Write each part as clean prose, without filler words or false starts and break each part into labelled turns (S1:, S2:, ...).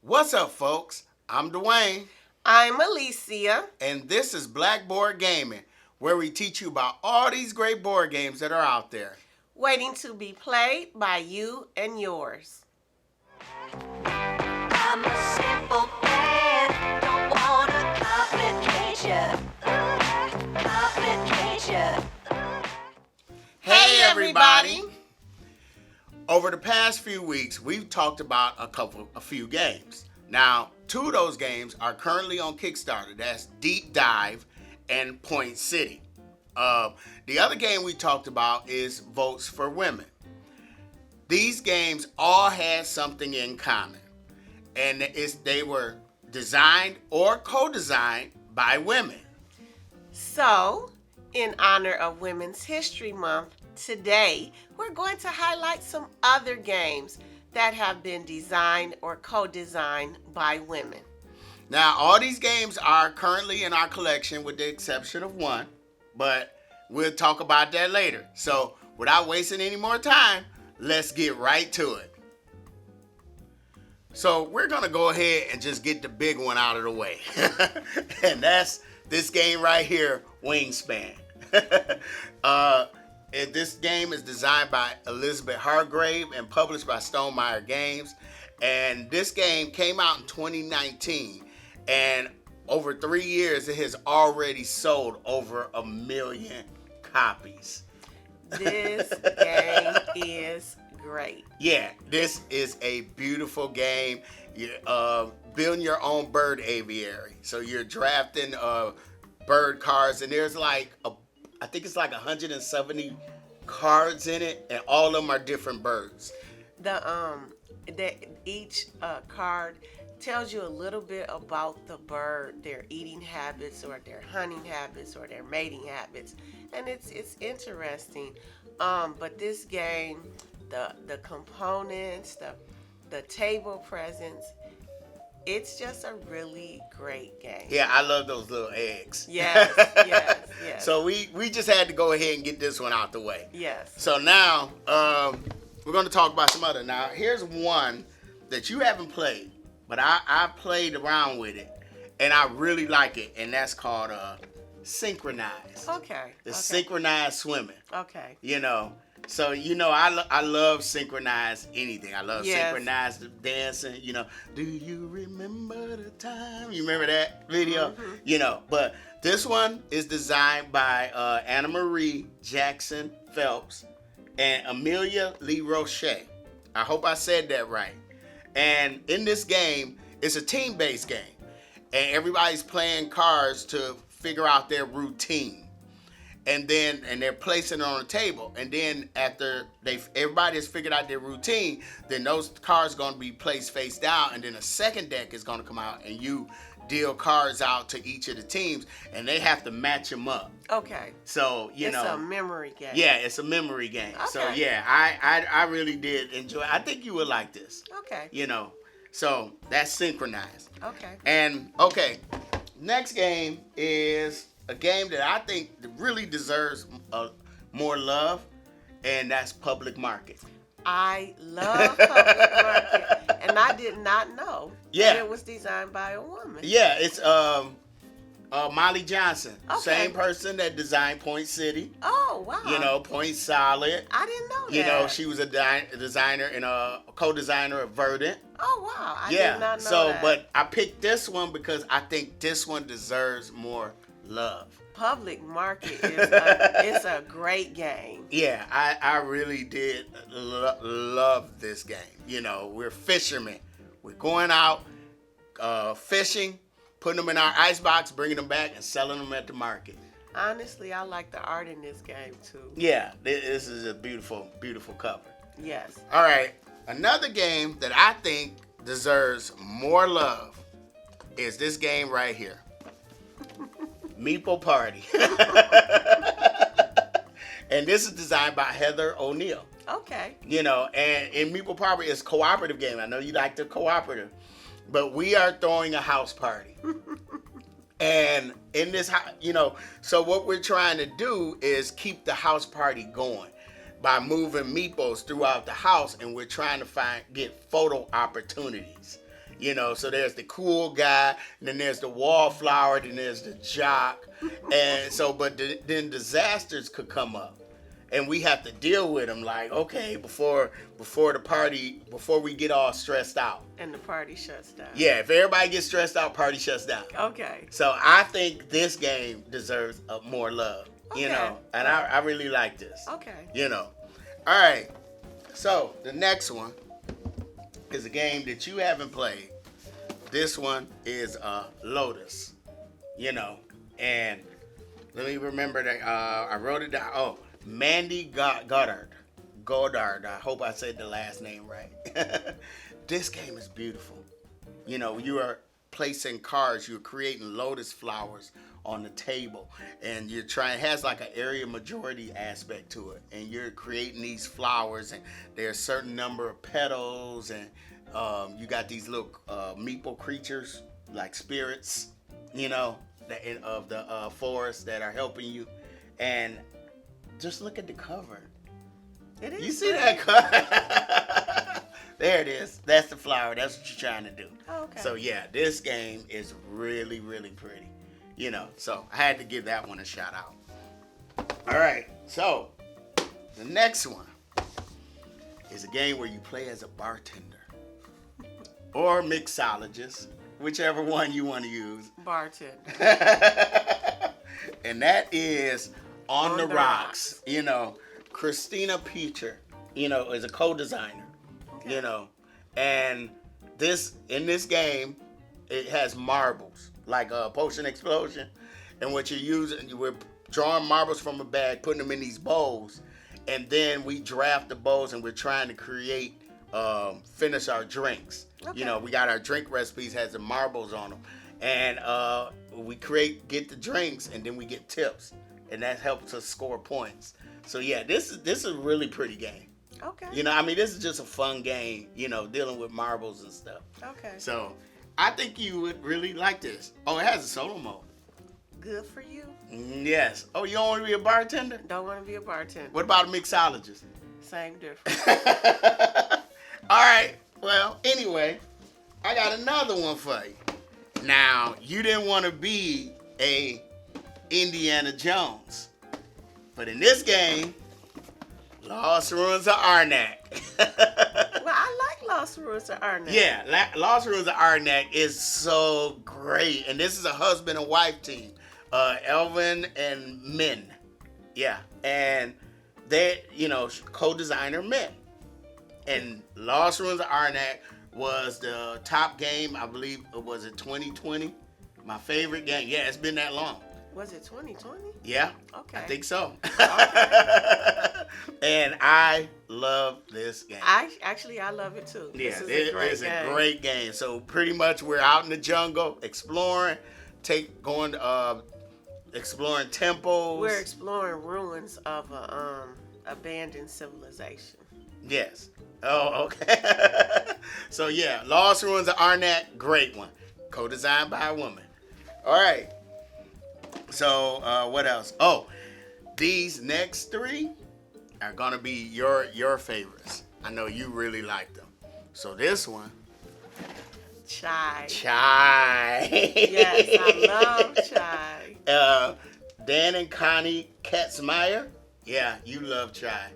S1: What's up, folks? I'm Dwayne,
S2: I'm Alicia.
S1: and this is Blackboard Gaming, where we teach you about all these great board games that are out there.
S2: Waiting to be played by you and yours.
S3: I'm a simple man, don't wanna complicate complication.
S1: Hey, everybody! Over the past few weeks, we've talked about a few games. Now, two of those games are currently on Kickstarter. That's Deep Dive and Point City. The other game we talked about is Votes for Women. These games all had something in common, and they were designed or co-designed by women.
S2: So, in honor of Women's History Month, today we're going to highlight some other games that have been designed or co-designed by women.
S1: Now, all these games are currently in our collection with the exception of one, but we'll talk about that later. So, without wasting any more time, let's get right to it. So, we're going to go ahead and just get the big one out of the way. And that's this game right here, Wingspan. This game is designed by Elizabeth Hargrave and published by Stonemaier Games. And this game came out in 2019. And over 3 years, it has already sold over 1 million copies.
S2: This game is great.
S1: Yeah, this is a beautiful game. You're building your own bird aviary. So you're drafting bird cards, and there's I think it's like 170 cards in it, and all of them are different birds.
S2: Each card tells you a little bit about the bird, their eating habits, or their hunting habits, or their mating habits, and it's interesting. But this game, the components, the table presence, it's just a really great game.
S1: Yeah, I love those little eggs.
S2: Yes.
S1: So we just had to go ahead and get this one out the way.
S2: Yes.
S1: So now we're going to talk about some other. Now here's one that you haven't played, but I played around with it, and I really like it, and that's called Synchronized.
S2: Okay.
S1: It's Synchronized Swimming.
S2: Okay.
S1: So I love synchronized anything. I love
S2: Yes.
S1: synchronized dancing. Do you remember the time? You remember that video?
S2: Mm-hmm.
S1: But this one is designed by Anna Marie Jackson Phelps and Amelia Lee Roche. I hope I said that right. And in this game, it's a team-based game, and everybody's playing cards to figure out their routine. And they're placing it on the table. And then after everybody has figured out their routine, then those cards are going to be placed face down. And then a second deck is going to come out, and you deal cards out to each of the teams, and they have to match them up.
S2: Okay.
S1: So,
S2: it's a memory game.
S1: Yeah, it's a memory game.
S2: Okay.
S1: So, yeah, I really did enjoy it. I think you would like this.
S2: Okay.
S1: So that's Synchronized.
S2: Okay.
S1: And, next game is a game that I think really deserves more love, and that's Public Market.
S2: I love Public Market, and I did not know that it was designed by a woman.
S1: Yeah, it's Molly Johnson,
S2: Okay.
S1: same person that designed Point City.
S2: Oh, wow.
S1: Point Solid.
S2: I didn't know that.
S1: She was a designer and a co-designer of Verdant.
S2: Oh, wow. I did not know that.
S1: But I picked this one because I think this one deserves more love.
S2: Public Market it's a great game.
S1: Yeah, I really did love this game. We're fishermen. We're going out fishing, putting them in our icebox, bringing them back, and selling them at the market.
S2: Honestly, I like the art in this game, too.
S1: Yeah, this is a beautiful, beautiful cover.
S2: Yes.
S1: All right, another game that I think deserves more love is this game right here. Meeple Party. And this is designed by Heather O'Neill.
S2: Okay.
S1: And in Meeple Party, it's a cooperative game. I know you like the cooperative, but we are throwing a house party. And in this, so what we're trying to do is keep the house party going by moving meeples throughout the house, and we're trying to get photo opportunities. You know, so there's the cool guy, and then there's the wallflower, then there's the jock, and so then disasters could come up, and we have to deal with them. Like, okay, before the party, before we get all stressed out.
S2: And the party shuts down.
S1: Yeah, if everybody gets stressed out, party shuts down.
S2: Okay.
S1: So I think this game deserves more love. You
S2: Okay.
S1: know, and I really like this.
S2: Okay.
S1: You know. All right. So the next one is a game that you haven't played. This one is Lotus. You know, and let me remember that I wrote it down. Oh, Mandy Goddard. I hope I said the last name right. This game is beautiful. You know, you are placing cards. You're creating lotus flowers on the table, and you're trying. It has like an area majority aspect to it, and you're creating these flowers, and there's a certain number of petals, and you got these little meeple creatures like spirits, you know, of the forest that are helping you, and just look at the cover.
S2: It is.
S1: You see that cover? There it is. That's the flower. That's what you're trying to do.
S2: Oh, okay.
S1: So yeah, this game is really, really pretty. You know, so I had to give that one a shout out. All right, so the next one is a game where you play as a bartender or mixologist, whichever one you want to use.
S2: Bartender.
S1: And that is On the
S2: the
S1: Rocks. You know, Christina Peacher, you know, is a co-designer.
S2: Okay.
S1: You know, and in this game, it has marbles like a potion explosion, and what you're using, we're drawing marbles from a bag, putting them in these bowls, and then we draft the bowls, and we're trying to create, finish our drinks.
S2: Okay.
S1: You know, we got our drink recipes, has the marbles on them, and we get the drinks, and then we get tips, and that helps us score points. So yeah, this is a really pretty game.
S2: Okay.
S1: You know, I mean, this is just a fun game, you know, dealing with marbles and stuff.
S2: Okay.
S1: So, I think you would really like this. Oh, it has a solo mode.
S2: Good for you.
S1: Yes. Oh, you don't want to be a bartender?
S2: Don't want to be a bartender.
S1: What about a mixologist?
S2: Same difference.
S1: All right. Well, anyway, I got another one for you. Now, you didn't want to be a Indiana Jones, but in this game, Lost Ruins of Arnak.
S2: Well, I like Lost Ruins of Arnak.
S1: Yeah, Lost Ruins of Arnak is so great. And this is a husband and wife team. Elvin and Min. Yeah. And they, you know, co-designer Min. And Lost Ruins of Arnak was the top game, I believe, was it 2020? My favorite game. Yeah, it's been that long.
S2: Was it 2020?
S1: Yeah,
S2: Okay.
S1: I think so.
S2: Okay.
S1: And I love this game.
S2: I love it too.
S1: Yeah,
S2: This is
S1: it
S2: a great
S1: is
S2: game.
S1: a great game. So pretty much we're out in the jungle exploring, exploring temples.
S2: We're exploring ruins of a abandoned civilization.
S1: Yes. Oh, okay. So yeah, Lost Ruins of Arnak, great one. Co-designed by a woman. All right. So what else? Oh, these next three are gonna be your favorites. I know you really like them. So this one,
S2: Chai. Yes, I love chai.
S1: Dan and Connie Katzmeyer. Yeah, you love Chai.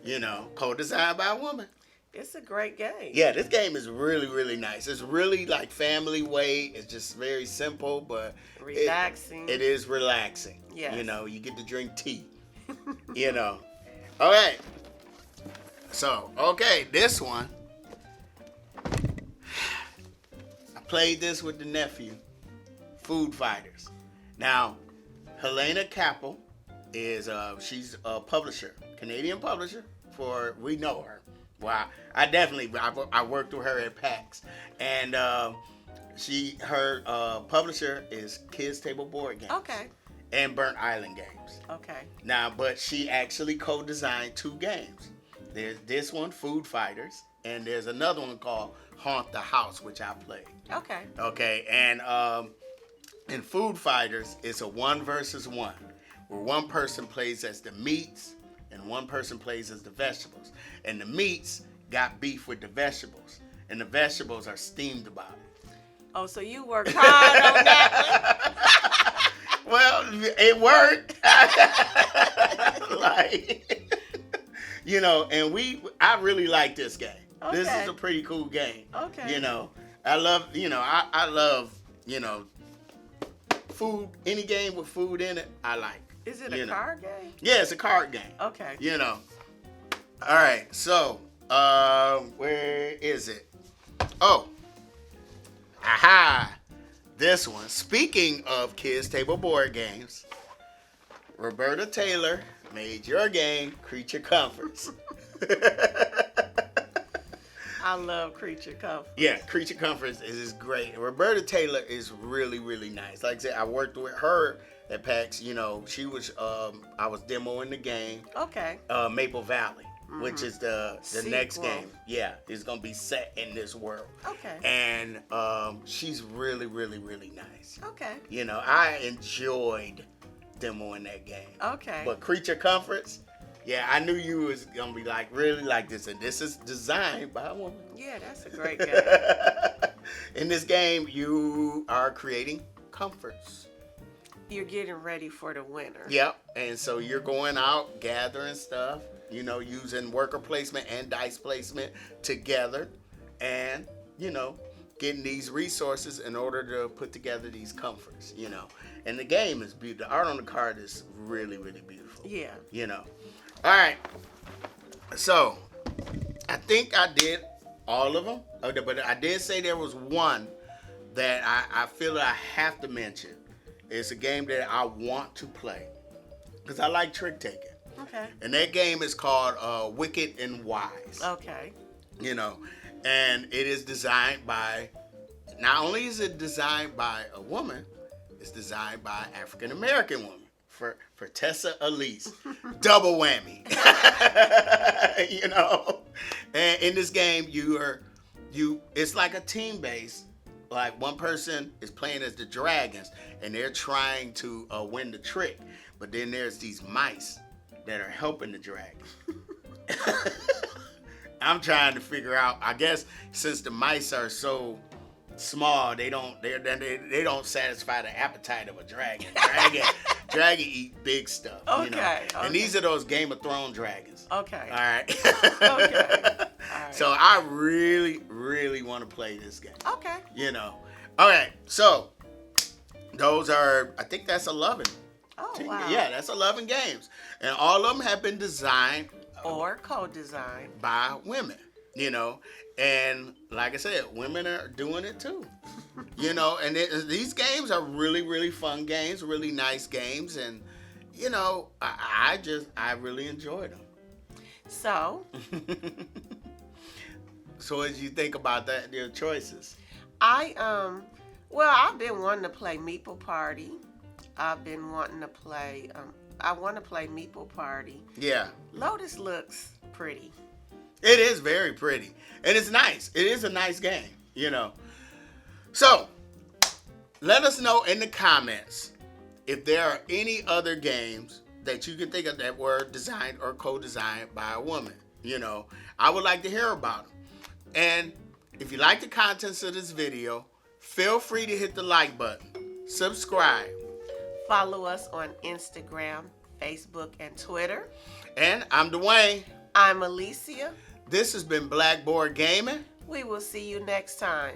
S1: You know, co-designed by a woman.
S2: It's a great game.
S1: Yeah, this game is really, really nice. It's really like family weight. It's just very simple, but
S2: Relaxing.
S1: It is relaxing.
S2: Yes.
S1: You know, you get to drink tea. You know. All right. So, okay, this one. I played this with the nephew. Food Fighters. Now, Helena Kappel is she's a publisher, Canadian publisher. We know her. Well, I worked with her at PAX, and her publisher is Kids Table Board Games.
S2: Okay.
S1: And Burnt Island Games.
S2: Okay.
S1: Now, but she actually co-designed 2 games. There's this one, Food Fighters, and there's another one called Haunt the House, which I played.
S2: Okay.
S1: Okay, and in Food Fighters, it's a 1 versus 1, where one person plays as the meats and one person plays as the vegetables. And the meats got beef with the vegetables. and the vegetables are steamed about it.
S2: Oh, so you worked hard on that
S1: Well, it worked. Like, you know, and I really like this game.
S2: Okay.
S1: This is a pretty cool game.
S2: Okay.
S1: You know, I love, I love, food. Any game with food in it, I like.
S2: Is it a card game?
S1: Yeah, it's a card game.
S2: Okay.
S1: You know. All right, so where is it? Oh, aha! This one. Speaking of kids' table board games, Roberta Taylor made your game Creature Comforts.
S2: I love Creature Comforts.
S1: Yeah, Creature Comforts is great. Roberta Taylor is really, really nice. Like I said, I worked with her at PAX. You know, she was. I was demoing the game.
S2: Okay.
S1: Maple Valley, which is the next
S2: Sequel.
S1: game. Yeah, it's gonna be set in this world.
S2: Okay.
S1: And she's really, really, really nice.
S2: Okay.
S1: You know, I enjoyed demoing that game.
S2: Okay.
S1: But Creature Comforts, yeah, I knew you was gonna be like really like this, and this is designed by a woman.
S2: Yeah, that's a great game.
S1: In this game, you are creating comforts.
S2: You're getting ready for the winter.
S1: Yep, and so you're going out gathering stuff, you know, using worker placement and dice placement together, and you know, getting these resources in order to put together these comforts, you know. And the game is beautiful. The art on the card is really, really beautiful.
S2: Yeah.
S1: You know. All right. So, I think I did all of them. But I did say there was one that I feel that I have to mention. It's a game that I want to play. Because I like trick taking.
S2: Okay.
S1: And that game is called Wicked and Wise.
S2: Okay.
S1: You know. And it is designed by, not only is it designed by a woman, it's designed by an African American woman. For Tessa Elise. Double whammy. You know? And in this game, it's like a team base. Like one person is playing as the dragons and they're trying to win the trick. But then there's these mice that are helping the dragons. I'm trying to figure out, I guess since the mice are so small, they don't satisfy the appetite of a dragon. Dragon eat big stuff.
S2: Okay,
S1: You know?
S2: okay.
S1: And these are those Game of Thrones dragons.
S2: Okay.
S1: All right.
S2: Okay. All right.
S1: So I really, really want to play this game.
S2: Okay.
S1: You know. All right. So those are, I think that's 11.
S2: Oh, wow.
S1: Yeah, that's 11 games. And all of them have been designed
S2: Or co-design.
S1: by women, you know. And like I said, women are doing it too. You know, and these games are really, really fun games, really nice games. And, you know, I really enjoyed them.
S2: So,
S1: So as you think about that, your choices.
S2: I've been wanting to play Meeple Party. I've been wanting to play, I want to play Meeple Party.
S1: Yeah.
S2: Lotus looks pretty.
S1: It is very pretty. And it's nice. It is a nice game, you know. So, let us know in the comments if there are any other games that you can think of that were designed or co-designed by a woman. You know, I would like to hear about them. And if you like the contents of this video, feel free to hit the like button. Subscribe.
S2: Follow us on Instagram, Facebook, and Twitter.
S1: And I'm Dwayne.
S2: I'm Alicia.
S1: This has been Blackboard Gaming.
S2: We will see you next time.